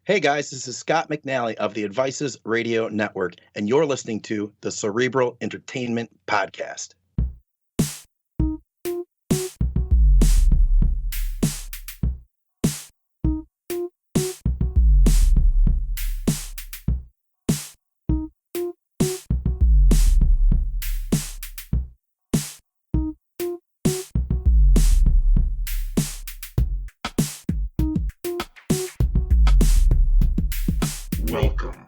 Hey guys, this is Scott McNally of the Advices Radio Network, and you're listening to the Cerebral Entertainment Podcast. Welcome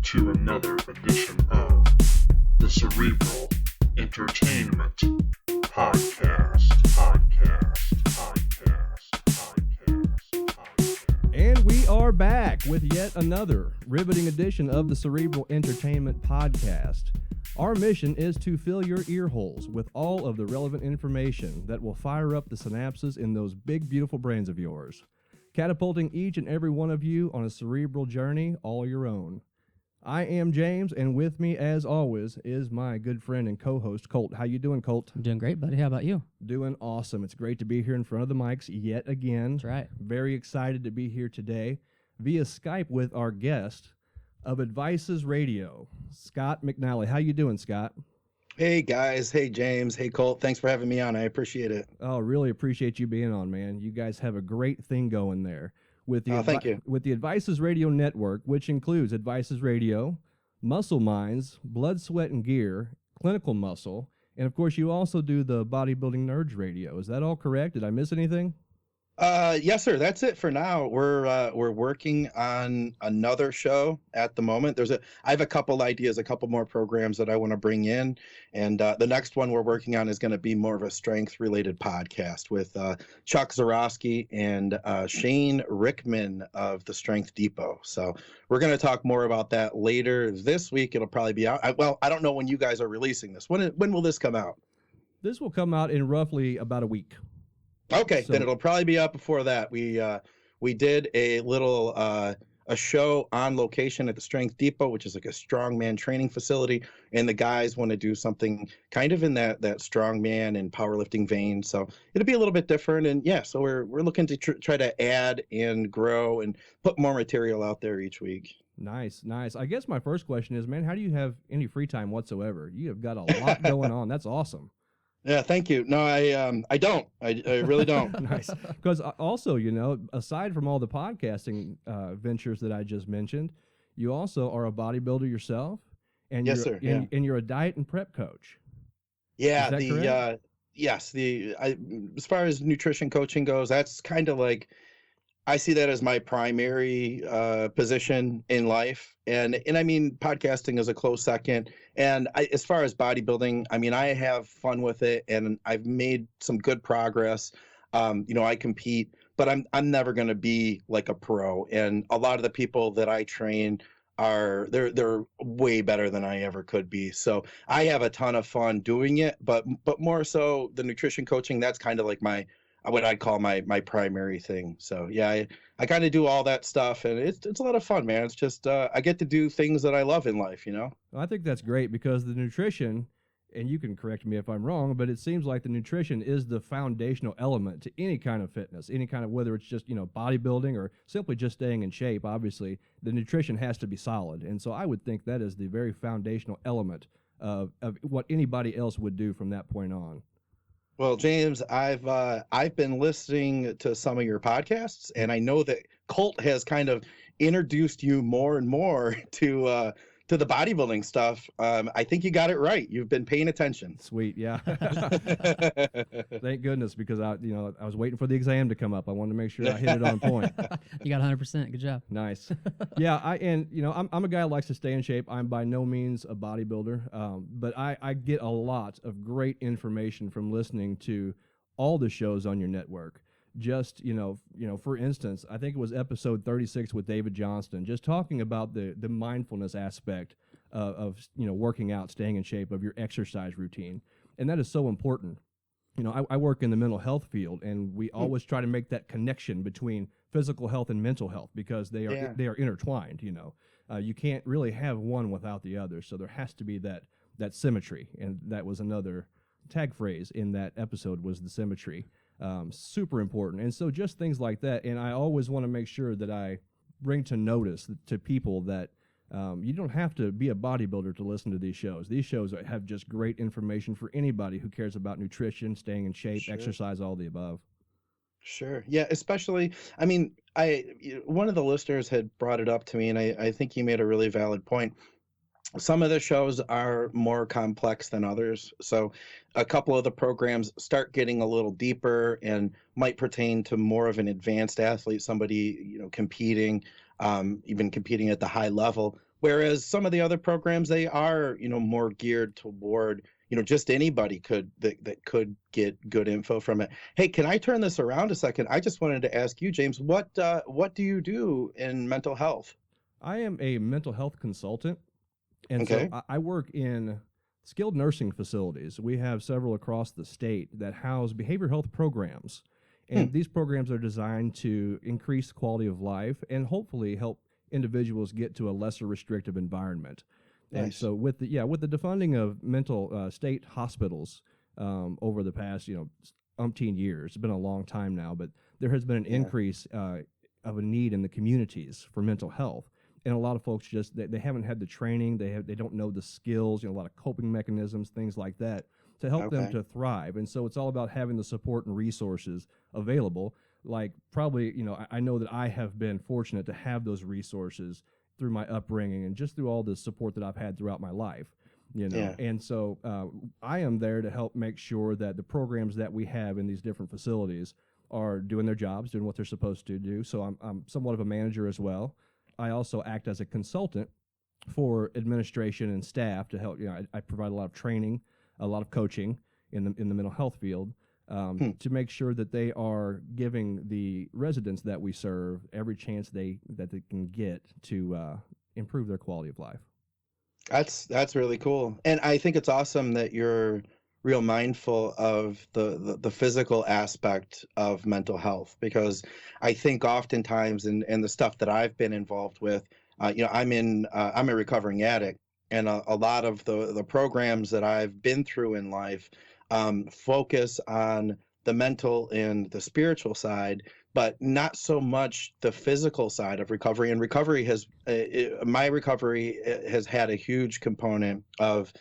to another edition of the Cerebral Entertainment Podcast. And we are back with yet another riveting edition of the Cerebral Entertainment Podcast. Our mission is to fill your ear holes with all of the relevant information that will fire up the synapses in those big, beautiful brains of yours, catapulting each and every one of you on a cerebral journey all your own. I am James, and with me, as always, is my good friend and co-host, Colt. How you doing, Colt? I'm doing great, buddy. How about you? Doing awesome. It's great to be here in front of the mics yet again. That's right. Very excited to be here today via Skype with our guest of Advices Radio, Scott McNally. How you doing, Scott? Hey guys, hey James, hey Colt. Thanks for having me on. I appreciate it. Oh, really appreciate you being on, man. You guys have a great thing going there with the thank you. With the Advices Radio Network, which includes Advices Radio, Muscle Minds, Blood, Sweat, and Gear, Clinical Muscle, and of course you also do the Bodybuilding Nerds Radio. Is that all correct? Did I miss anything? Yes, sir. That's it for now. We're working on another show at the moment. I have a couple ideas, a couple more programs that I want to bring in, and the next one we're working on is going to be more of a strength-related podcast with Chuck Zarowski and Shane Rickman of the Strength Depot. So we're going to talk more about that later this week. It'll probably be out. I don't know when you guys are releasing this. When will this come out? This will come out in roughly about a week. Okay, then it'll probably be up before that. We did a little a show on location at the Strength Depot, which is like a strongman training facility, and the guys want to do something kind of in that strongman and powerlifting vein. So it'll be a little bit different, and yeah, so we're looking to try to add and grow and put more material out there each week. Nice. I guess my first question is, man, how do you have any free time whatsoever? You have got a lot going on. That's awesome. Yeah, thank you. No, I don't. I really don't. Nice. Because also, aside from all the podcasting ventures that I just mentioned, you also are a bodybuilder yourself, and yes, you're, sir. Yeah. And you're a diet and prep coach. Yeah. Yes. As far as nutrition coaching goes, that's kind of like, I see that as my primary position in life, and I mean podcasting is a close second. And as far as bodybuilding, I mean I have fun with it, and I've made some good progress. I compete, but I'm never going to be like a pro. And a lot of the people that I train they're way better than I ever could be. So I have a ton of fun doing it, but more so the nutrition coaching, that's kind of like what I call my primary thing. So yeah, I kind of do all that stuff, and it's a lot of fun, man. It's just I get to do things that I love in life, Well, I think that's great because the nutrition, and you can correct me if I'm wrong, but it seems like the nutrition is the foundational element to any kind of fitness, any kind of, whether it's just, bodybuilding or simply just staying in shape. Obviously, the nutrition has to be solid. And so I would think that is the very foundational element of what anybody else would do from that point on. Well, James, I've been listening to some of your podcasts, and I know that Colt has kind of introduced you more and more to the bodybuilding stuff. I think you got it right. You've been paying attention. Sweet, yeah. Thank goodness, because I was waiting for the exam to come up. I wanted to make sure I hit it on point. You got 100%. Good job. Nice. Yeah, I'm a guy who likes to stay in shape. I'm by no means a bodybuilder, but I get a lot of great information from listening to all the shows on your network. Just, for instance, I think it was episode 36 with David Johnston, just talking about the mindfulness aspect of working out, staying in shape, of your exercise routine. And that is so important. I work in the mental health field, and we always try to make that connection between physical health and mental health because they are intertwined. You can't really have one without the other. So there has to be that symmetry. And that was another tag phrase in that episode, was the symmetry. Super important. And so just things like that. And I always want to make sure that I bring to notice to people that you don't have to be a bodybuilder to listen to these shows. These shows have just great information for anybody who cares about nutrition, staying in shape, Sure. exercise, all the above. Sure. Yeah, especially, I mean, one of the listeners had brought it up to me, and I think he made a really valid point. Some of the shows are more complex than others. So a couple of the programs start getting a little deeper and might pertain to more of an advanced athlete, somebody, competing, even competing at the high level. Whereas some of the other programs, they are, more geared toward, just anybody that could get good info from it. Hey, can I turn this around a second? I just wanted to ask you, James, what do you do in mental health? I am a mental health consultant. And Okay. so I work in skilled nursing facilities. We have several across the state that house behavioral health programs. And these programs are designed to increase quality of life and hopefully help individuals get to a lesser restrictive environment. And Nice. so with the defunding of mental state hospitals over the past, umpteen years, it's been a long time now, but there has been an Yeah. increase of a need in the communities for mental health. And a lot of folks just they haven't had the training, they don't know the skills, a lot of coping mechanisms, things like that, to help them Okay. to thrive. And so it's all about having the support and resources available. Like probably, I know that I have been fortunate to have those resources through my upbringing and just through all the support that I've had throughout my life. Yeah. And so I am there to help make sure that the programs that we have in these different facilities are doing their jobs, doing what they're supposed to do. So I'm somewhat of a manager as well. I also act as a consultant for administration and staff to help. I provide a lot of training, a lot of coaching in the mental health field to make sure that they are giving the residents that we serve every chance that they can get to improve their quality of life. That's really cool. And I think it's awesome that you're real mindful of the physical aspect of mental health, because I think oftentimes in the stuff that I've been involved with, I'm a recovering addict, and a lot of the programs that I've been through in life focus on the mental and the spiritual side, but not so much the physical side of recovery. And my recovery has had a huge component of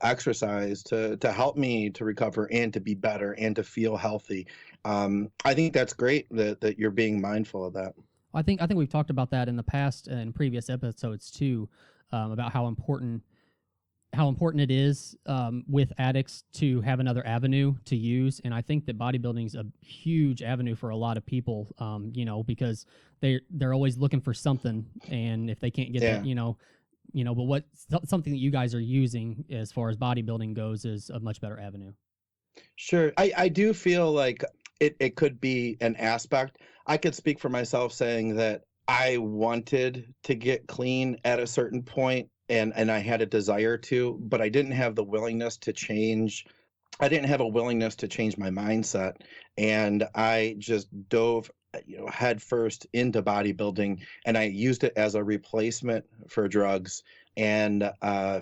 exercise to help me to recover and to be better and to feel healthy. I think that's great that you're being mindful of that. I think we've talked about that in the past and previous episodes too, about how important it is with addicts to have another avenue to use. And I think that bodybuilding is a huge avenue for a lot of people, because they're always looking for something, and if they can't get that, but something that you guys are using as far as bodybuilding goes is a much better avenue. Sure. I do feel like it could be an aspect. I could speak for myself saying that I wanted to get clean at a certain point, and I had a desire to, but I didn't have the willingness to change. I didn't have a willingness to change my mindset, and I just dove head first into bodybuilding, and I used it as a replacement for drugs. And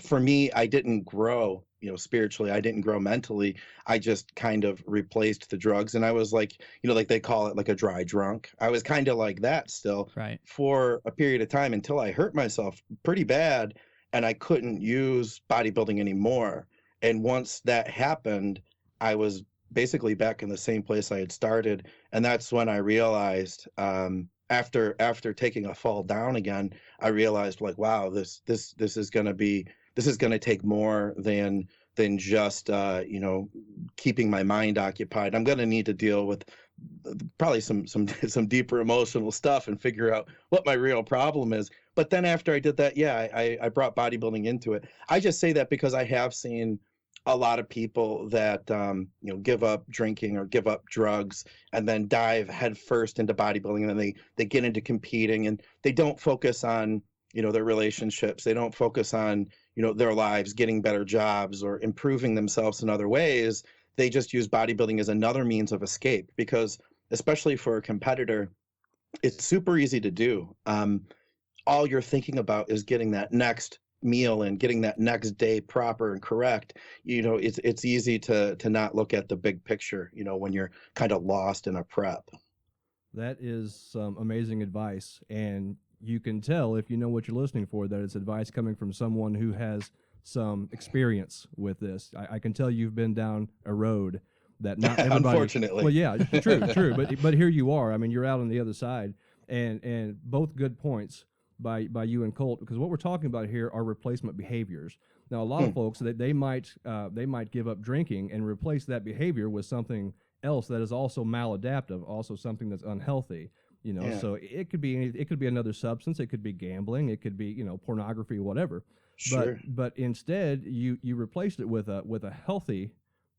for me, I didn't grow spiritually. I didn't grow mentally. I just kind of replaced the drugs, and I was like, like they call it, like a dry drunk. I was kind of like that still Right. for a period of time until I hurt myself pretty bad, and I couldn't use bodybuilding anymore. And once that happened, I was basically back in the same place I had started. And that's when I realized, after taking a fall down again, I realized, like, wow, this is going to take more than just keeping my mind occupied. I'm going to need to deal with probably some deeper emotional stuff and figure out what my real problem is. But then after I did that, I brought bodybuilding into it. I just say that because I have seen a lot of people that give up drinking or give up drugs and then dive headfirst into bodybuilding, and then they get into competing, and they don't focus on their relationships. They don't focus on their lives, getting better jobs or improving themselves in other ways. They just use bodybuilding as another means of escape, because especially for a competitor, it's super easy to do. All you're thinking about is getting that next meal and getting that next day proper and correct. It's easy to not look at the big picture, when you're kind of lost in a prep. That is some amazing advice. And you can tell if you know what you're listening for that it's advice coming from someone who has some experience with this. I can tell you've been down a road that not everybody. Unfortunately. Well, yeah, true. But here you are. I mean, you're out on the other side, and both good points by you and Colt, because what we're talking about here are replacement behaviors. Now, a lot of folks they might give up drinking and replace that behavior with something else that is also maladaptive, also something that's unhealthy. You know, so it could be another substance, it could be gambling, it could be pornography, whatever. Sure. But instead you replaced it with a healthy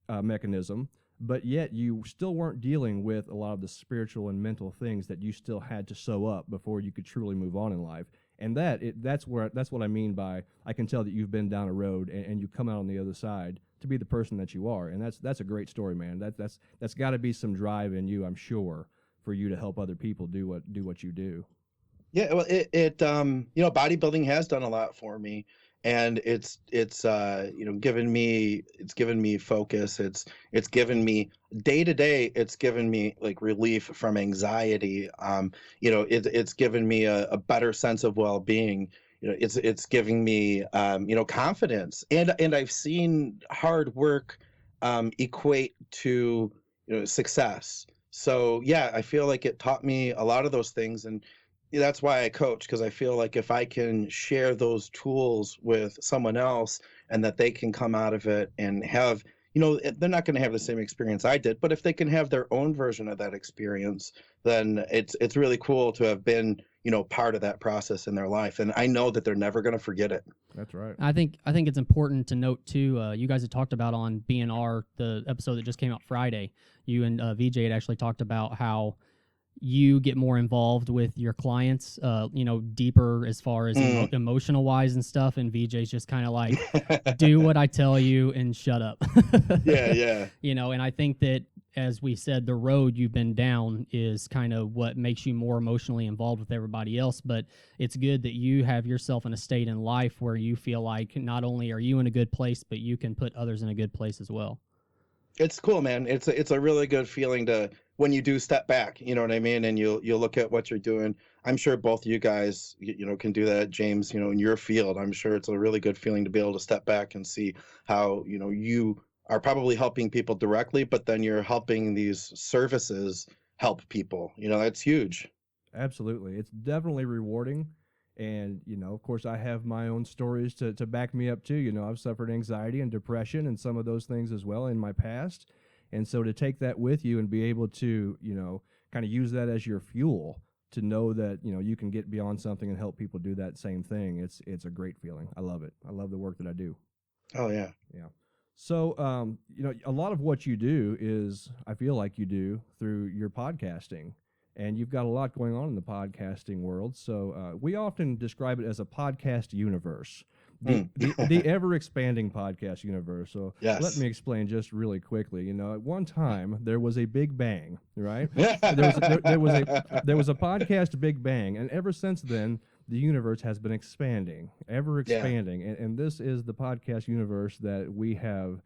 mechanism, but yet you still weren't dealing with a lot of the spiritual and mental things that you still had to sew up before you could truly move on in life. And that's what I mean by I can tell that you've been down a road and you come out on the other side to be the person that you are. And that's a great story, man. That's got to be some drive in you, I'm sure, for you to help other people do what you do. Yeah, well, bodybuilding has done a lot for me, and it's given me focus. It's given me day to day. It's given me like relief from anxiety. It's given me a better sense of well-being. It's giving me confidence, and I've seen hard work equate to success. So yeah, I feel like it taught me a lot of those things, and that's why I coach, because I feel like if I can share those tools with someone else and that they can come out of it and have, they're not going to have the same experience I did, but if they can have their own version of that experience, then it's really cool to have been, part of that process in their life. And I know that they're never going to forget it. That's right. I think it's important to note too. You guys had talked about on BNR, the episode that just came out Friday. You and VJ had actually talked about how you get more involved with your clients, deeper as far as emotional wise and stuff. And VJ's just kind of like, do what I tell you and shut up. Yeah. And I think that, as we said, the road you've been down is kind of what makes you more emotionally involved with everybody else. But it's good that you have yourself in a state in life where you feel like not only are you in a good place, but you can put others in a good place as well. It's cool, man. It's a really good feeling when you do step back, you know what I mean? And you'll look at what you're doing. I'm sure both you guys, can do that, James, in your field. I'm sure it's a really good feeling to be able to step back and see how, you are probably helping people directly, but then you're helping these services help people. That's huge. Absolutely. It's definitely rewarding. And, of course, I have my own stories to back me up too. I've suffered anxiety and depression and some of those things as well in my past. And so to take that with you and be able to, kind of use that as your fuel to know that, you can get beyond something and help people do that same thing. It's a great feeling. I love it. I love the work that I do. Oh, yeah. Yeah. So, a lot of what you do is, I feel like you do through your podcasting. And you've got a lot going on in the podcasting world. So we often describe it as a podcast universe, the ever-expanding podcast universe. So yes. Let me explain just really quickly. At one time, there was a Big Bang, right? there was a podcast Big Bang. And ever since then, the universe has been expanding, ever expanding. Yeah. And this is the podcast universe that we have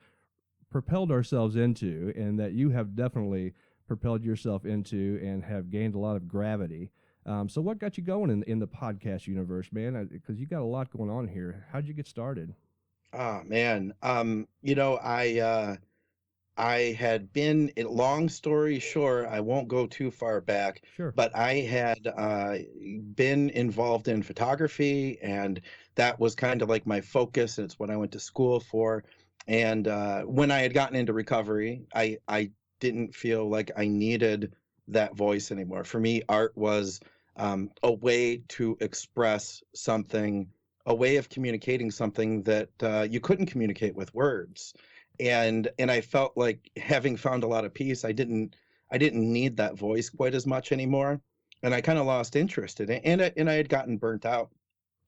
propelled ourselves into, and that you have definitely propelled yourself into and have gained a lot of gravity. So what got you going in the podcast universe, man? Because you got a lot going on here. How'd you get started? Oh, man. I had been, long story short, I won't go too far back, Sure. But I had been involved in photography, and that was kind of like my focus. It's what I went to school for. And when I had gotten into recovery, I didn't feel like I needed that voice anymore. For me, art was a way to express something, a way of communicating something that you couldn't communicate with words. And I felt like, having found a lot of peace, I didn't need that voice quite as much anymore. And I kind of lost interest in it. And I had gotten burnt out.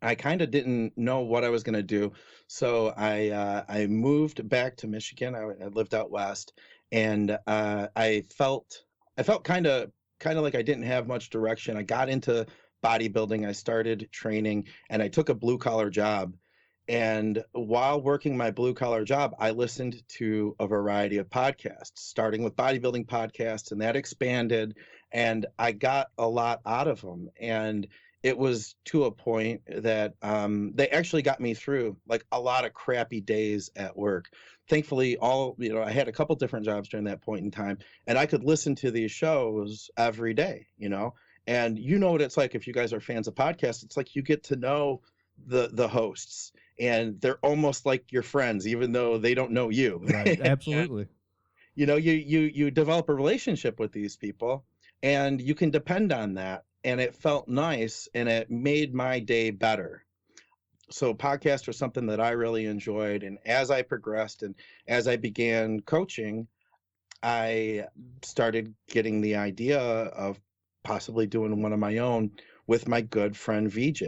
I kind of didn't know what I was going to do. So I moved back to Michigan. I lived out west. And I felt kind of like I didn't have much direction. I got into bodybuilding. I started training, and I took a blue collar job. And while working my blue collar job, I listened to a variety of podcasts, starting with bodybuilding podcasts, and that expanded, and I got a lot out of them. And it was to a point that they actually got me through like a lot of crappy days at work. Thankfully, I had a couple different jobs during that point in time, and I could listen to these shows every day, and you know what it's like if you guys are fans of podcasts. It's like you get to know the hosts, and they're almost like your friends, even though they don't know you. Right. Absolutely. You develop a relationship with these people, and you can depend on that. And it felt nice, and it made my day better. So podcasts are something that I really enjoyed. And as I progressed and as I began coaching, I started getting the idea of possibly doing one of my own with my good friend VJ.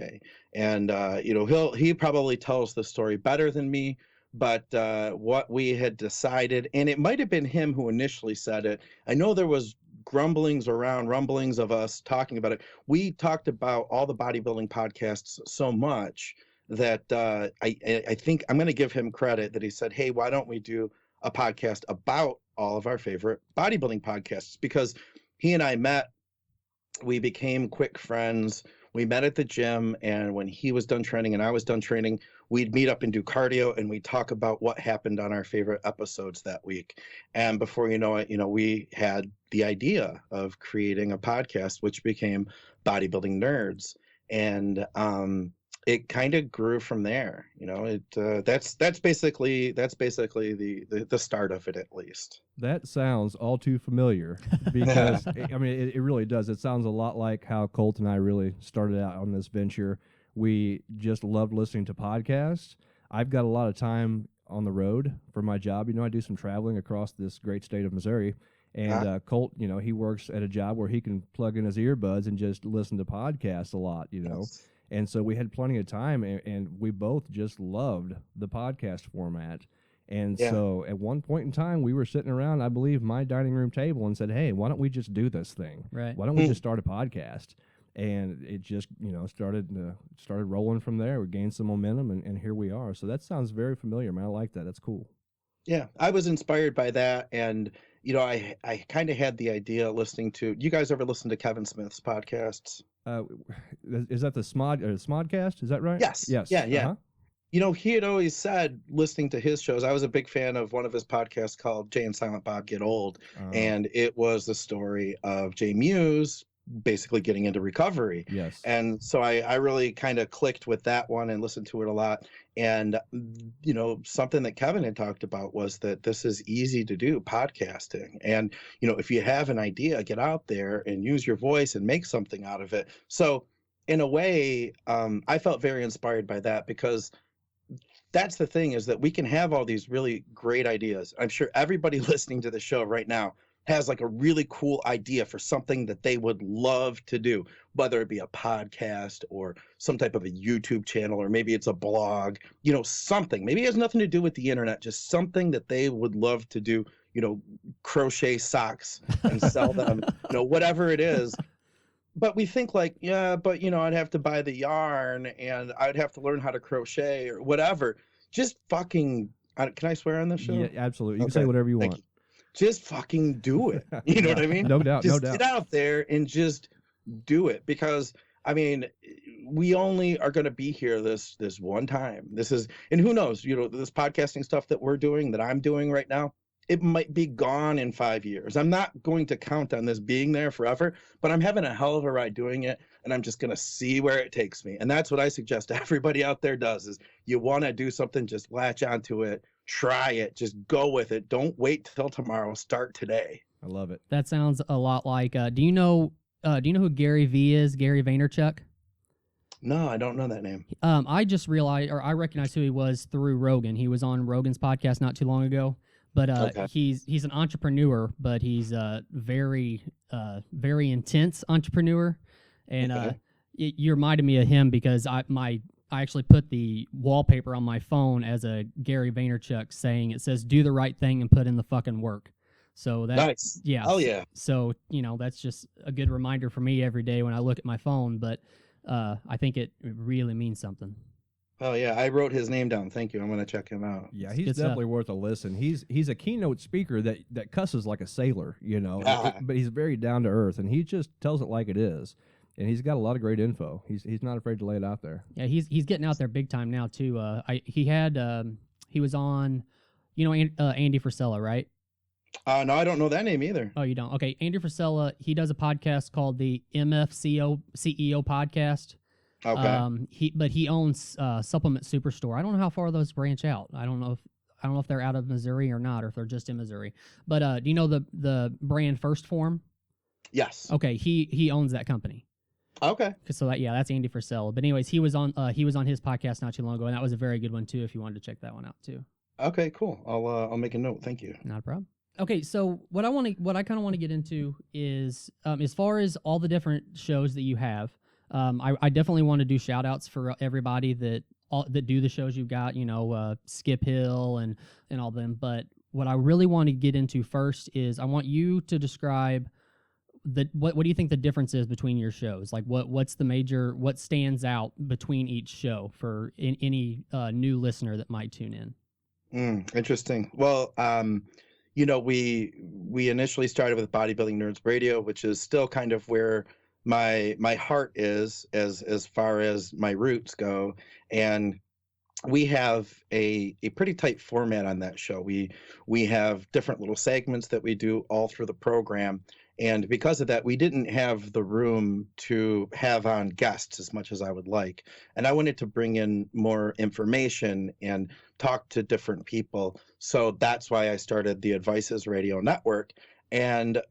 And he probably tells the story better than me, but what we had decided, and it might have been him who initially said it. I know there was rumblings of us talking about it. We talked about all the bodybuilding podcasts so much that I think I'm going to give him credit that he said, hey, why don't we do a podcast about all of our favorite bodybuilding podcasts? Because he and I met, we became quick friends. We met at the gym, and when he was done training and I was done training, we'd meet up and do cardio, and we'd talk about what happened on our favorite episodes that week. And before you know it, we had the idea of creating a podcast, which became Bodybuilding Nerds. And it kind of grew from there. That's basically the start of it, at least. That sounds all too familiar because it really does. It sounds a lot like how Colt and I really started out on this venture. We just loved listening to podcasts. I've got a lot of time on the road for my job. I do some traveling across this great state of Missouri. And Colt, he works at a job where he can plug in his earbuds and just listen to podcasts a lot, Yes. And so we had plenty of time, and we both just loved the podcast format. And so at one point in time, we were sitting around, I believe, my dining room table and said, hey, why don't we just do this thing? Right. Why don't we just start a podcast? And it just, started rolling from there. We gained some momentum, and here we are. So that sounds very familiar, man. I like that. That's cool. Yeah, I was inspired by that. And, I kind of had the idea listening to, you guys ever listen to Kevin Smith's podcasts? Is that the Smodcast? Is that right? Yes. Yeah. Uh-huh. He had always said, listening to his shows, I was a big fan of one of his podcasts called Jay and Silent Bob Get Old. And it was the story of Jay Muse basically getting into recovery. Yes. And so I really kind of clicked with that one and listened to it a lot. And, something that Kevin had talked about was that this is easy to do, podcasting. And, if you have an idea, get out there and use your voice and make something out of it. So in a way, I felt very inspired by that, because that's the thing, is that we can have all these really great ideas. I'm sure everybody listening to the show right now has like a really cool idea for something that they would love to do, whether it be a podcast or some type of a YouTube channel, or maybe it's a blog, something. Maybe it has nothing to do with the internet, just something that they would love to do, crochet socks and sell them, whatever it is. But we think like, I'd have to buy the yarn and I'd have to learn how to crochet or whatever. Just fucking, can I swear on this show? Yeah, absolutely. You can say whatever you want. Just fucking do it. You know what I mean? No doubt. Just get out there and just do it, because we only are going to be here this one time. And who knows, this podcasting stuff that we're doing, that I'm doing right now, it might be gone in 5 years. I'm not going to count on this being there forever, but I'm having a hell of a ride doing it, and I'm just going to see where it takes me. And that's what I suggest everybody out there does, is you want to do something, just latch onto it, try it, just go with it. Don't wait till tomorrow. Start today. I love it. That sounds a lot like, do you know who Gary V is? Gary Vaynerchuk? No, I don't know that name. I just realized, or I recognized who he was through Rogan. He was on Rogan's podcast not too long ago. But Okay. he's an entrepreneur, but he's a very intense entrepreneur. And Okay. you reminded me of him, because I actually put the wallpaper on my phone as a Gary Vaynerchuk saying, it says, "Do the right thing and put in the fucking work." So that, Nice. yeah. Oh yeah. So that's just a good reminder for me every day when I look at my phone. But I think it really means something. Oh yeah. I wrote his name down. Thank you. I'm going to check him out. Yeah, he's Good stuff. definitely worth a listen. He's a keynote speaker that cusses like a sailor, Ah. but he's very down to earth, and he just tells it like it is. and he's got a lot of great info. He's not afraid to lay it out there. Yeah, he's getting out there big time now too. He was on, Andy Frisella, right? No, I don't know that name either. Oh, you don't? Okay, Andy Frisella. He does a podcast called the MFCO CEO podcast. Okay. He owns Supplement Superstore. I don't know how far those branch out. I don't know if they're out of Missouri or not, or if they're just in Missouri. But do you know the brand First Form? Yes. Okay, he owns that company. Okay. So that's Andy Frisella. But anyways, he was on his podcast not too long ago, and that was a very good one too. If you wanted to check that one out too. Okay, cool. I'll make a note. Thank you. Not a problem. Okay, so what I kind of want to get into is as far as all the different shows that you have, I definitely want to do shout outs for everybody that do the shows you've got, Skip Hill and all them. But what I really want to get into first is I want you to describe what do you think the difference is between your shows? Like what stands out between each show for any new listener that might tune in? Interesting. Well, we initially started with Bodybuilding Nerds Radio, which is still kind of where my heart is as far as my roots go, and we have a pretty tight format on that show. We have different little segments that we do all through the program, and because of that, we didn't have the room to have on guests as much as I would like, and I wanted to bring in more information and talk to different people. So that's why I started the Advices Radio Network. And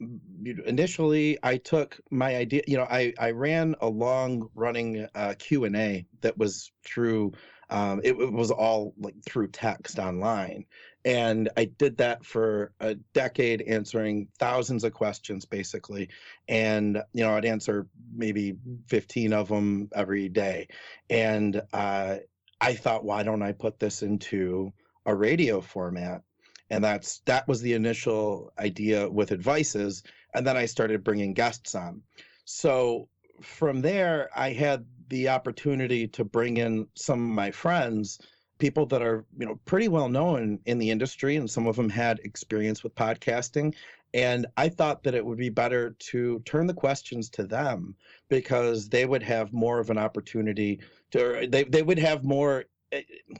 initially, I took my idea. I ran a long-running Q&A that was through. It was all like through text online, and I did that for a decade, answering thousands of questions basically. And I'd answer maybe 15 of them every day. And I thought, why don't I put this into a radio format? And that was the initial idea with Advices. And then I started bringing guests on. So from there, I had the opportunity to bring in some of my friends, people that are, pretty well known in the industry, and some of them had experience with podcasting. And I thought that it would be better to turn the questions to them, because they would have more of an opportunity they would have more,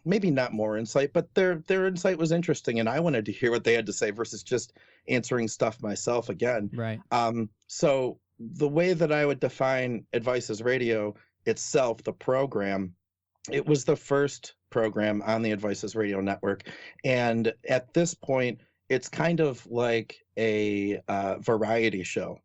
maybe not more insight, but their insight was interesting, and I wanted to hear what they had to say versus just answering stuff myself again. Right. So the way that I would define Advices Radio itself, the program, it was the first program on the Advices Radio Network, and at this point, it's kind of like a variety show,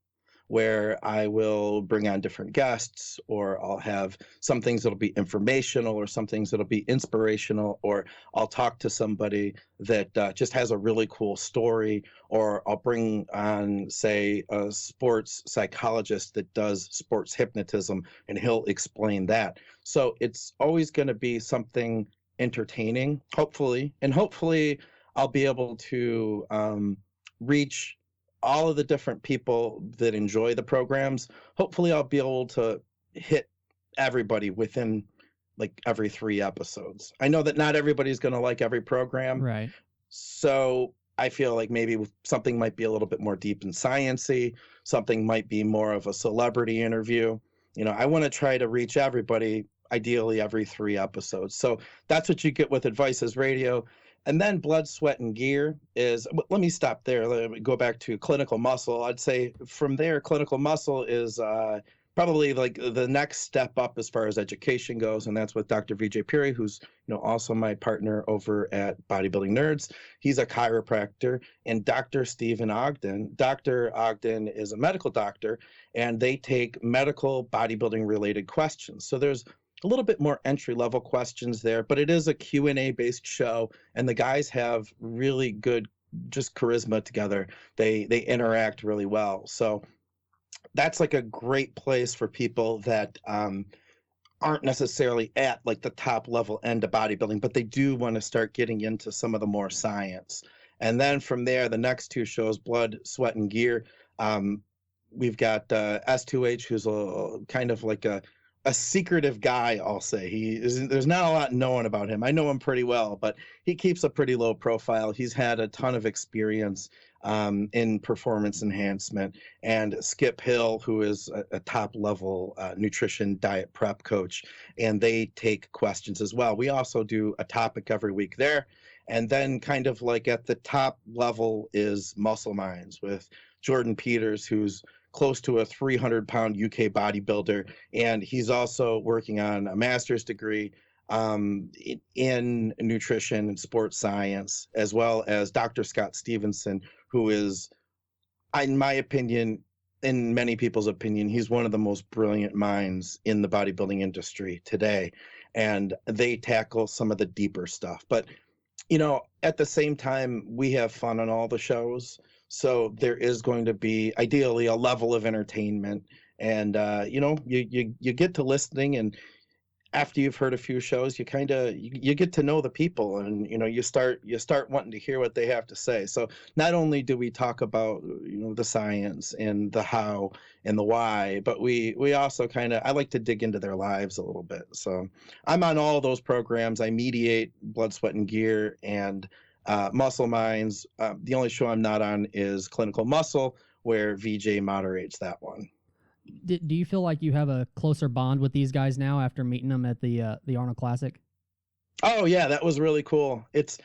where I will bring on different guests, or I'll have some things that'll be informational, or some things that'll be inspirational, or I'll talk to somebody that just has a really cool story, or I'll bring on, say, a sports psychologist that does sports hypnotism, and he'll explain that. So it's always going to be something entertaining, hopefully, and hopefully I'll be able to reach all of the different people that enjoy the programs. Hopefully I'll be able to hit everybody within like every 3 episodes. I know that not everybody's going to like every program. Right. So I feel like maybe something might be a little bit more deep and sciencey. Something might be more of a celebrity interview. I want to try to reach everybody, ideally every 3 episodes. So that's what you get with Advices Radio. And then Blood, Sweat, and Gear is, let me stop there. Let me go back to Clinical Muscle. I'd say from there, Clinical Muscle is probably like the next step up as far as education goes. And that's with Dr. Vijay Puri, who's also my partner over at Bodybuilding Nerds. He's a chiropractor. And Dr. Stephen Ogden. Dr. Ogden is a medical doctor, and they take medical bodybuilding related questions. So there's a little bit more entry-level questions there, but it is a Q&A based show, and the guys have really good just charisma together. They interact really well. So that's like a great place for people that aren't necessarily at like the top level end of bodybuilding, but they do want to start getting into some of the more science. And then from there, the next 2 shows, Blood, Sweat, and Gear, we've got S2H, who's a kind of like a a secretive guy, I'll say. There's not a lot known about him. I know him pretty well, but he keeps a pretty low profile. He's had a ton of experience in performance enhancement. And Skip Hill, who is a top level nutrition diet prep coach, and they take questions as well. We also do a topic every week there. And then kind of like at the top level is Muscle Minds with Jordan Peters, who's close to a 300-pound UK bodybuilder, and he's also working on a master's degree in nutrition and sports science, as well as Dr. Scott Stevenson, who is, in my opinion, in many people's opinion, he's one of the most brilliant minds in the bodybuilding industry today, and they tackle some of the deeper stuff. But at the same time, we have fun on all the shows. So there is going to be ideally a level of entertainment, and you get to listening, and after you've heard a few shows, you kind of you get to know the people, and you start wanting to hear what they have to say. So not only do we talk about the science and the how and the why, but we also I like to dig into their lives a little bit. So I'm on all those programs. I mediate Blood, Sweat, and Gear and Muscle Minds. The only show I'm not on is Clinical Muscle, where VJ moderates that one. Do you feel like you have a closer bond with these guys now after meeting them at the Arnold Classic? Oh yeah, that was really cool. It's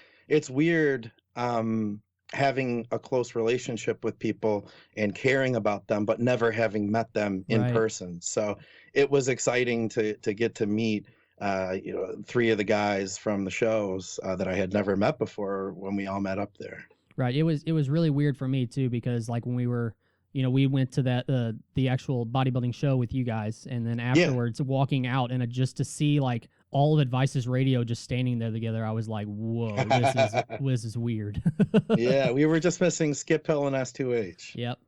weird having a close relationship with people and caring about them, but never having met them in person. So it was exciting to get to meet three of the guys from the shows that I had never met before when we all met up there. Right. It was really weird for me too, because like when we were, we went to that the actual bodybuilding show with you guys, and then afterwards walking out and just to see like all of Advice's Radio just standing there together, I was like, whoa, this is weird. Yeah, we were just missing Skip Hill and S2H. Yep.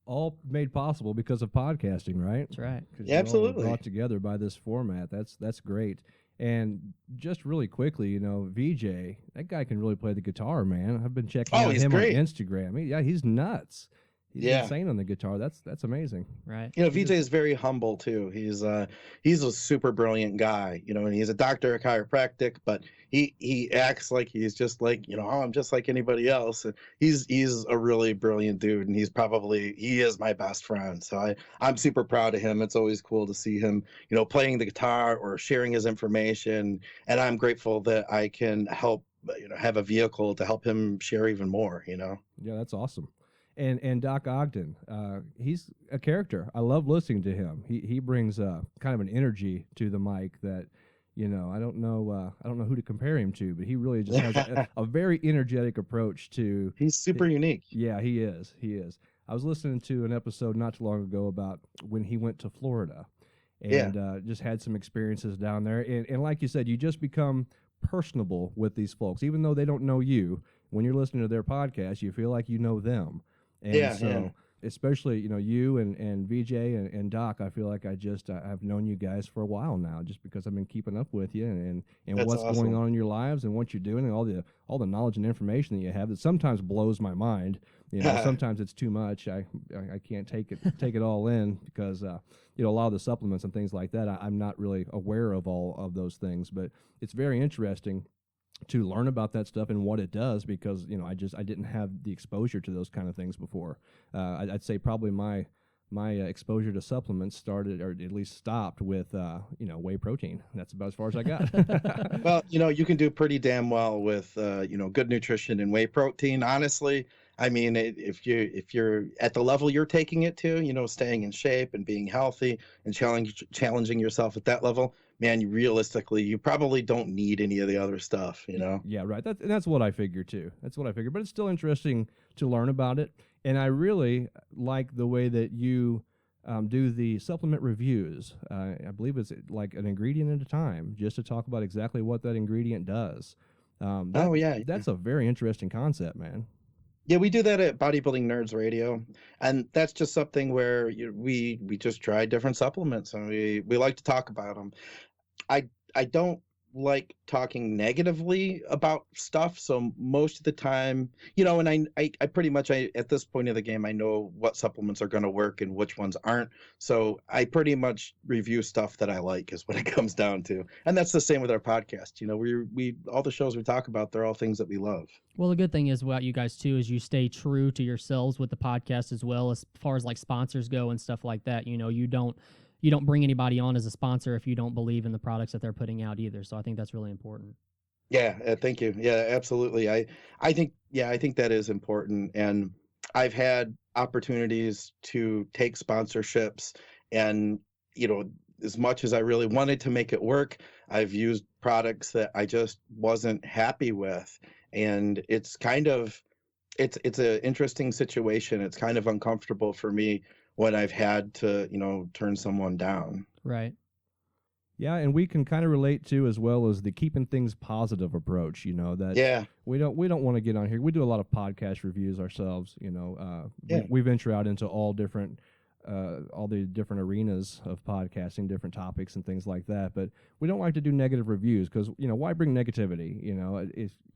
All made possible because of podcasting, right? That's right. Yeah, absolutely. Brought together by this format. That's great. And just really quickly, VJ, that guy can really play the guitar, man. I've been checking out him great. on Instagram. He's nuts. He's insane on the guitar. That's amazing. Right. VJ is very humble too. He's a super brilliant guy, and he's a doctor of chiropractic, but he acts like he's just like, I'm just like anybody else. And he's a really brilliant dude, and he is my best friend. So I'm super proud of him. It's always cool to see him, playing the guitar or sharing his information. And I'm grateful that I can help, have a vehicle to help him share even more, Yeah, that's awesome. And Doc Ogden, he's a character. I love listening to him. He brings kind of an energy to the mic that, I don't know who to compare him to, but he really just has a very energetic approach to. He's super unique. Yeah, he is. I was listening to an episode not too long ago about when he went to Florida, and just had some experiences down there. And like you said, you just become personable with these folks, even though they don't know you. When you're listening to their podcast, you feel like you know them. And especially, you and VJ and Doc, I feel like I've known you guys for a while now, just because I've been keeping up with you and what's awesome. going on in your lives and what you're doing and all the knowledge and information that you have that sometimes blows my mind. Sometimes it's too much. I can't take it all in because, a lot of the supplements and things like that, I'm not really aware of all of those things, but it's very interesting to learn about that stuff and what it does, because I didn't have the exposure to those kind of things before. I'd say probably my exposure to supplements started, or at least stopped, with whey protein. That's about as far as I got. Well, you can do pretty damn well with good nutrition and whey protein. Honestly, I mean, if you're at the level you're taking it to, staying in shape and being healthy and challenging yourself at that level, man, you probably don't need any of the other stuff, Yeah, right. That's what I figured too. But it's still interesting to learn about it. And I really like the way that you do the supplement reviews. I believe it's like an ingredient at a time, just to talk about exactly what that ingredient does. That's a very interesting concept, man. Yeah, we do that at Bodybuilding Nerds Radio, and that's just something where we just try different supplements, and we like to talk about them. I don't like talking negatively about stuff. So most of the time, you know, and I pretty much, at this point of the game, I know what supplements are going to work and which ones aren't. So I pretty much review stuff that I like is what it comes down to. And that's the same with our podcast. You know, we all the shows we talk about, they're all things that we love. Well, the good thing is about you guys too is you stay true to yourselves with the podcast as well, as far as like sponsors go and stuff like that. You know, you don't bring anybody on as a sponsor if you don't believe in the products that they're putting out either. So I think that's really important. Yeah, thank you. Yeah, absolutely. I think that is important, and I've had opportunities to take sponsorships, and you know, as much as I really wanted to make it work, I've used products that I just wasn't happy with, and it's an interesting situation. It's kind of uncomfortable for me when I've had to, you know, turn someone down. Right. Yeah, and we can kind of relate to, as well as the keeping things positive approach. You know that Yeah. we don't want to get on here. We do a lot of podcast reviews ourselves. You know, Yeah. we venture out into all the different arenas of podcasting, different topics and things like that. But we don't like to do negative reviews because, you know, why bring negativity? You know,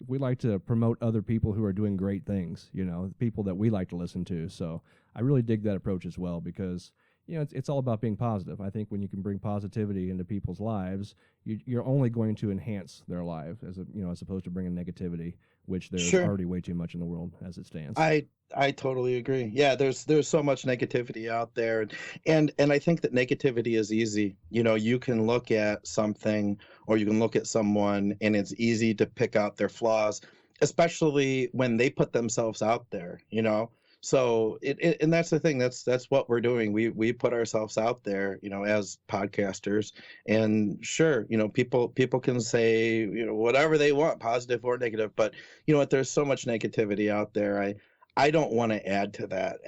we like to promote other people who are doing great things. You know, people that we like to listen to. So I really dig that approach as well because, you know, it's all about being positive. I think when you can bring positivity into people's lives, you're only going to enhance their life as opposed to bringing negativity, which there's Sure. already way too much in the world as it stands. I totally agree. Yeah, there's so much negativity out there, and I think that negativity is easy. You know, you can look at something or you can look at someone and it's easy to pick out their flaws, especially when they put themselves out there, you know. So and that's the thing. That's what we're doing. We put ourselves out there, you know, as podcasters. And sure, you know, people can say, you know, whatever they want, positive or negative, but you know what, there's so much negativity out there. I don't want to add to that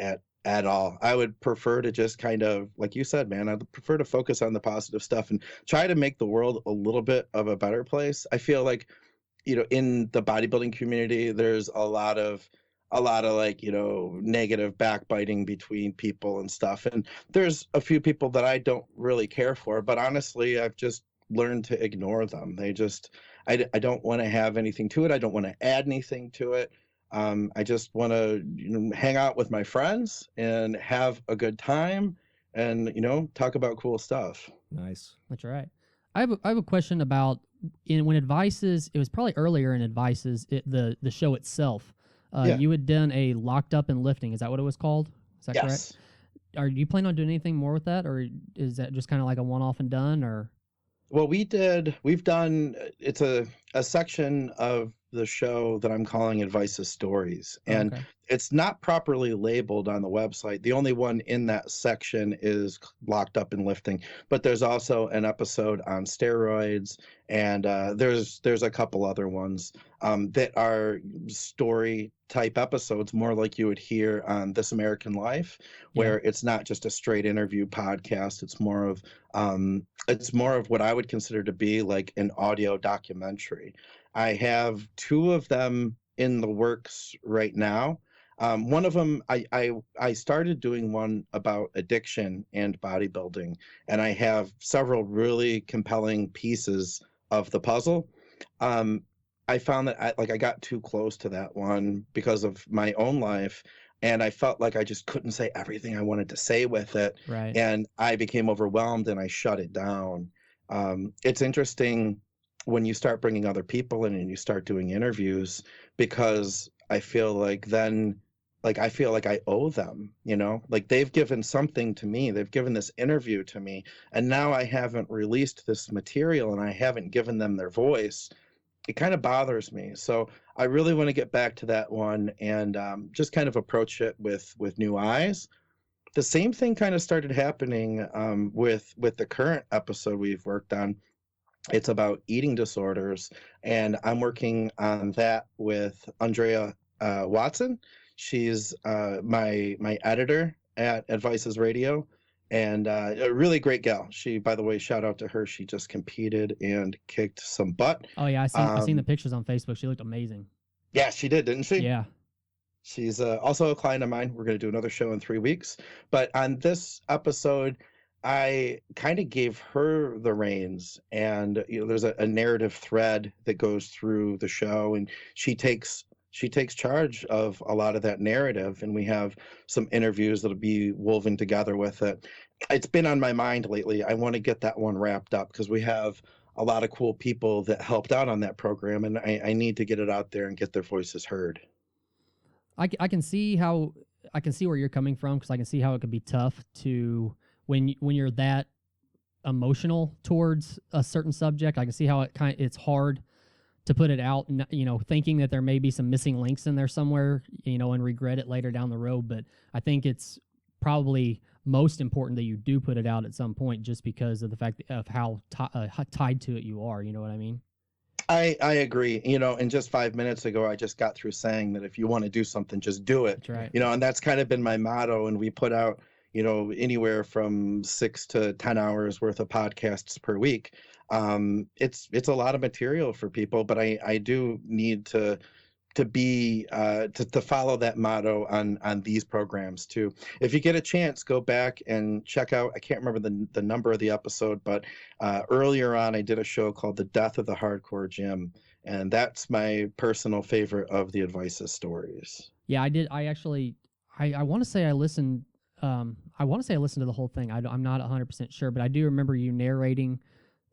at all. I would prefer to just kind of, like you said, man, I'd prefer to focus on the positive stuff and try to make the world a little bit of a better place. I feel like, you know, in the bodybuilding community, there's a lot of like, you know, negative backbiting between people and stuff. And there's a few people that I don't really care for, but honestly, I've just learned to ignore them. I don't want to have anything to it. I don't want to add anything to it. I just want to, you know, hang out with my friends and have a good time and, you know, talk about cool stuff. Nice. That's right. I have a question about when Advices. It was probably earlier in Advices. The show itself. Yeah. You had done a Locked Up and Lifting. Is that what it was called? Is that correct? Yes. Are you planning on doing anything more with that, or is that just kind of like a one-off and done? Or Well, it's a section of the show that I'm calling Advice's Stories. And okay. it's not properly labeled on the website. The only one in that section is Locked Up and Lifting, but there's also an episode on steroids, and there's a couple other ones that are story type episodes, more like you would hear on This American Life, where it's not just a straight interview podcast. It's more of what I would consider to be like an audio documentary. I have two of them in the works right now. One of them, I started doing one about addiction and bodybuilding, and I have several really compelling pieces of the puzzle. I found that I got too close to that one because of my own life, and I felt like I just couldn't say everything I wanted to say with it. Right. And I became overwhelmed and I shut it down. It's interesting when you start bringing other people in and you start doing interviews, because I feel like I owe them, you know, like they've given something to me. They've given this interview to me, and now I haven't released this material and I haven't given them their voice. It kind of bothers me. So I really want to get back to that one and just kind of approach it with new eyes. The same thing kind of started happening with the current episode we've worked on. It's about eating disorders, and I'm working on that with Andrea Watson. She's my editor at Advices Radio, and a really great gal. She, by the way, shout out to her. She just competed and kicked some butt. Oh yeah, I seen the pictures on Facebook. She looked amazing. Yeah, she did, didn't she? Yeah. She's also a client of mine. We're going to do another show in 3 weeks. But on this episode, I kind of gave her the reins, and there's a narrative thread that goes through the show, and she takes charge of a lot of that narrative, and we have some interviews that'll be woven together with it. It's been on my mind lately. I want to get that one wrapped up because we have a lot of cool people that helped out on that program, and I need to get it out there and get their voices heard. I can see how I can see where you're coming from, because I can see how it could be tough to when you're that emotional towards a certain subject. I can see how it's hard to put it out, thinking that there may be some missing links in there somewhere, and regret it later down the road. But I think it's probably most important that you do put it out at some point, just because of the fact of how tied to it you are. You know what I mean? I agree. And just 5 minutes ago, I just got through saying that if you want to do something, just do it. That's right. And that's kind of been my motto. And we put out, anywhere from 6 to 10 hours worth of podcasts per week. It's a lot of material for people, but I do need to be to follow that motto on these programs too. If you get a chance, go back and check out, I can't remember the number of the episode, but earlier on I did a show called The Death of the Hardcore Gym, and that's my personal favorite of the Advice's stories. Yeah, I did. I actually, I want to say I listened. I want to say I listened to the whole thing. I'm not 100% sure, but I do remember you narrating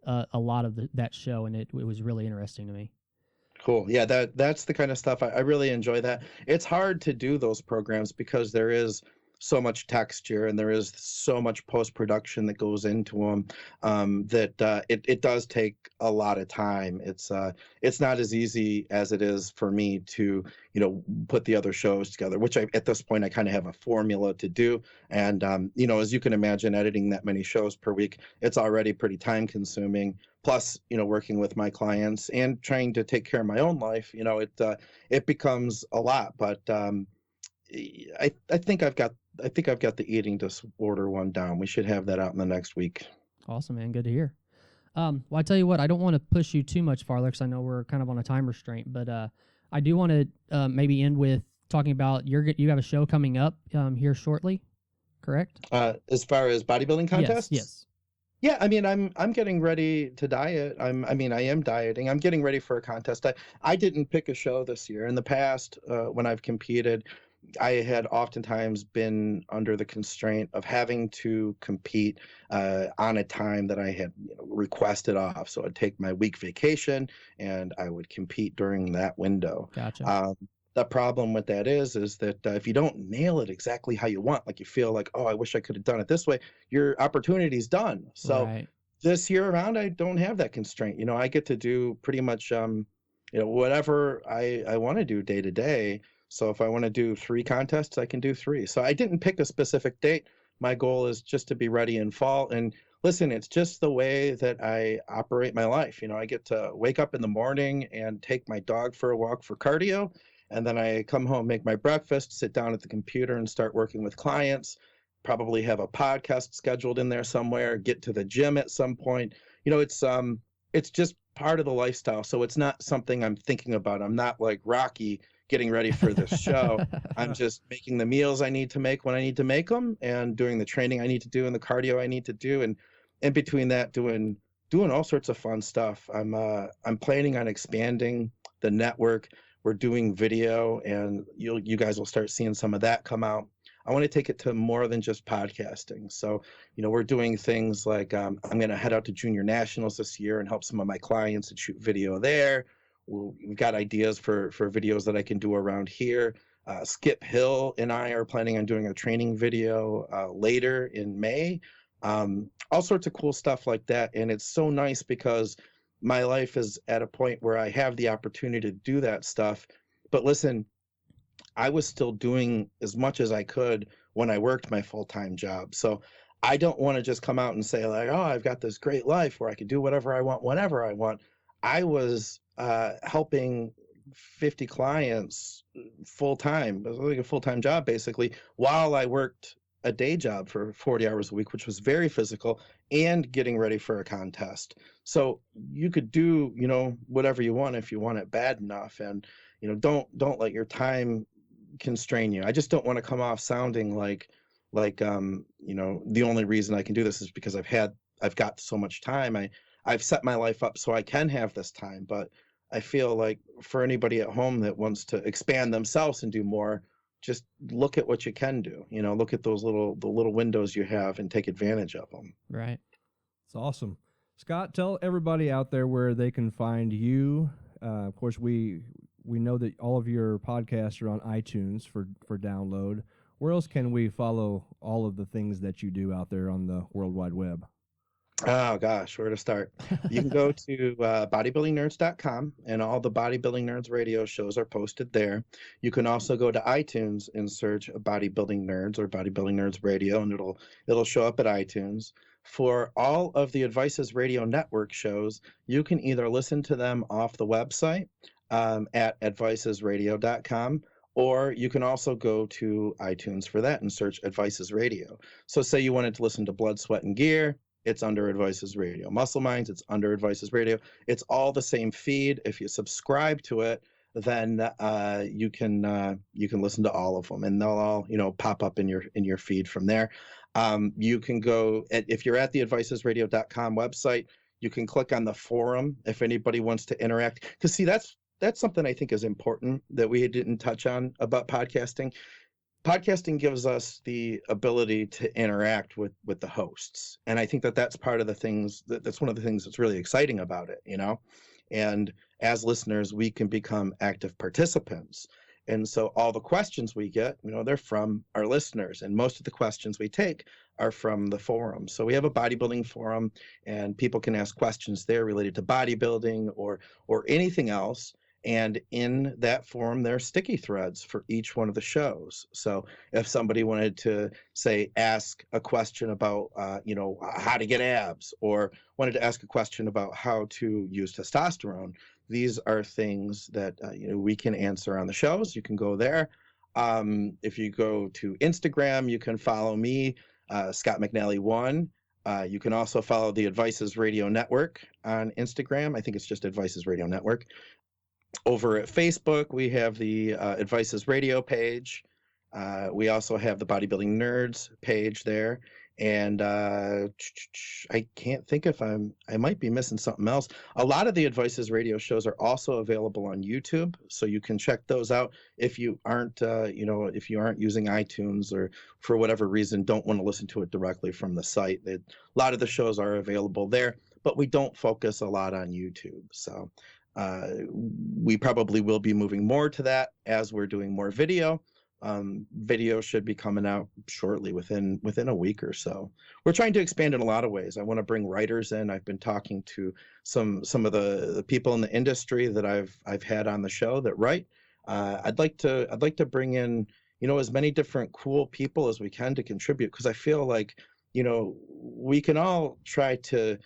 a lot of that show, and it was really interesting to me. Cool. Yeah, that's the kind of stuff I really enjoy. That it's hard to do those programs because there is so much texture and there is so much post-production that goes into them, that it does take a lot of time. It's not as easy as it is for me to put the other shows together, which at this point I kind of have a formula to do. And as you can imagine, editing that many shows per week, it's already pretty time consuming. Plus, working with my clients and trying to take care of my own life, it becomes a lot. But I think I've got the eating disorder one down. We should have that out in the next week. Awesome, man. Good to hear. Well, I tell you what, I don't want to push you too much farther because I know we're kind of on a time restraint, but I do want to maybe end with talking about you have a show coming up here shortly, correct? As far as bodybuilding contests? Yes. Yeah, I mean, I'm getting ready to diet. I am dieting. I'm getting ready for a contest. I didn't pick a show this year. In the past, when I've competed, I had oftentimes been under the constraint of having to compete on a time that I had requested off. So I'd take my week vacation and I would compete during that window. Gotcha. The problem with that is that if you don't nail it exactly how you want, like you feel like, oh, I wish I could have done it this way, your opportunity's done. So Right. this year around, I don't have that constraint. I get to do pretty much, whatever I want to do day to day. So if I want to do 3 contests, I can do 3. So I didn't pick a specific date. My goal is just to be ready in fall. And listen, it's just the way that I operate my life. I get to wake up in the morning and take my dog for a walk for cardio. And then I come home, make my breakfast, sit down at the computer and start working with clients, probably have a podcast scheduled in there somewhere, get to the gym at some point. It's just part of the lifestyle. So it's not something I'm thinking about. I'm not like Rocky getting ready for this show. I'm just making the meals I need to make when I need to make them and doing the training I need to do and the cardio I need to do. And in between that, doing all sorts of fun stuff. I'm planning on expanding the network. We're doing video, and you guys will start seeing some of that come out. I want to take it to more than just podcasting. So, we're doing things like I'm going to head out to junior nationals this year and help some of my clients and shoot video there. We've got ideas for videos that I can do around here. Skip Hill and I are planning on doing a training video later in May. All sorts of cool stuff like that. And it's so nice because my life is at a point where I have the opportunity to do that stuff. But listen, I was still doing as much as I could when I worked my full-time job. So I don't want to just come out and say like, oh, I've got this great life where I can do whatever I want, whenever I want. I was helping 50 clients full-time. It was like a full-time job basically, while I worked a day job for 40 hours a week, which was very physical, and getting ready for a contest. So you could do, whatever you want if you want it bad enough. And, don't let your time constrain you. I just don't want to come off sounding like like, the only reason I can do this is because I've got so much time. I've set my life up so I can have this time. But I feel like for anybody at home that wants to expand themselves and do more, just look at what you can do. Look at the little windows you have and take advantage of them. Right. It's awesome. Scott, tell everybody out there where they can find you. Of course, we know that all of your podcasts are on iTunes for download. Where else can we follow all of the things that you do out there on the World Wide Web? Oh gosh, where to start? You can go to bodybuildingnerds.com, and all the Bodybuilding Nerds radio shows are posted there. You can also go to iTunes and search Bodybuilding Nerds or Bodybuilding Nerds Radio, and it'll show up at iTunes. For all of the Advices Radio Network shows, you can either listen to them off the website at advicesradio.com, or you can also go to iTunes for that and search Advices Radio. So say you wanted to listen to Blood, Sweat, and Gear, it's under Advices Radio. Muscle Minds, it's under Advices Radio. It's all the same feed. If you subscribe to it, then you can listen to all of them, and they'll all pop up in your feed from there. You can go if you're at the advicesradio.com website, you can click on the forum if anybody wants to interact. Because see, that's something I think is important that we didn't touch on about podcasting. Podcasting gives us the ability to interact with the hosts, and I think that's part of the things that's one of the things that's really exciting about it, and as listeners we can become active participants. And so all the questions we get, they're from our listeners, and most of the questions we take are from the forum. So we have a bodybuilding forum, and people can ask questions there related to bodybuilding or anything else. And in that forum, there are sticky threads for each one of the shows. So if somebody wanted to, say, ask a question about, how to get abs, or wanted to ask a question about how to use testosterone, these are things that we can answer on the shows. You can go there. If you go to Instagram, you can follow me, Scott McNally 1. You can also follow the Advices Radio Network on Instagram. I think it's just Advices Radio Network. Over at Facebook, we have the Advices Radio page. We also have the Bodybuilding Nerds page there. And I can't think if I might be missing something else. A lot of the Advices Radio shows are also available on YouTube, so you can check those out if you aren't, if you aren't using iTunes or for whatever reason don't want to listen to it directly from the site. A lot of the shows are available there, but we don't focus a lot on YouTube. So we probably will be moving more to that as we're doing more video. Video should be coming out shortly within a week or so. We're trying to expand in a lot of ways. I want to bring writers in. I've been talking to some of the people in the industry that I've had on the show that write. I'd like to bring in as many different cool people as we can to contribute, because I feel like we can all try to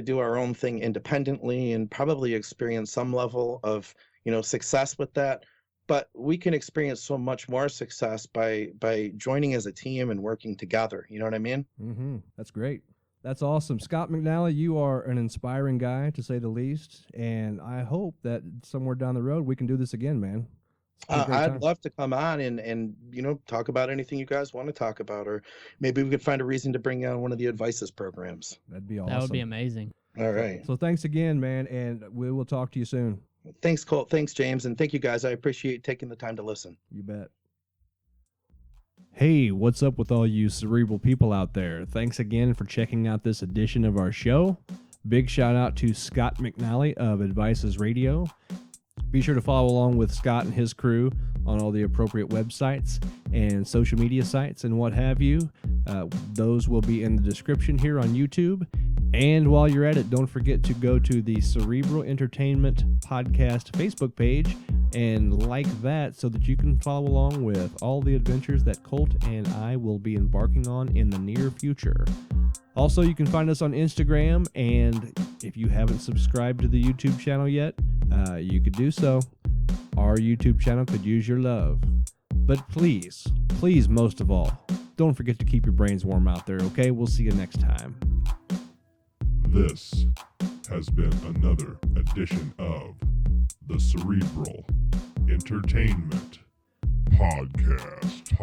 do our own thing independently and probably experience some level of success with that. But we can experience so much more success by joining as a team and working together. You know what I mean? Mm-hmm. That's great. That's awesome. Scott McNally, you are an inspiring guy, to say the least. And I hope that somewhere down the road we can do this again, man. I'd love to come on and talk about anything you guys want to talk about, or maybe we could find a reason to bring on one of the Advices programs. That'd be awesome. That would be amazing. All right. So thanks again, man, and we will talk to you soon. Thanks, Colt. Thanks, James. And thank you, guys. I appreciate taking the time to listen. You bet. Hey, what's up with all you cerebral people out there? Thanks again for checking out this edition of our show. Big shout out to Scott McNally of Advices Radio. Be sure to follow along with Scott and his crew on all the appropriate websites and social media sites and what have you. Those will be in the description here on YouTube. And while you're at it, don't forget to go to the Cerebral Entertainment Podcast Facebook page and like that so that you can follow along with all the adventures that Colt and I will be embarking on in the near future. Also, you can find us on Instagram, and if you haven't subscribed to the YouTube channel yet, you could do so. Our YouTube channel could use your love. But please, most of all, don't forget to keep your brains warm out there, okay? We'll see you next time. This has been another edition of the Cerebral Entertainment podcast.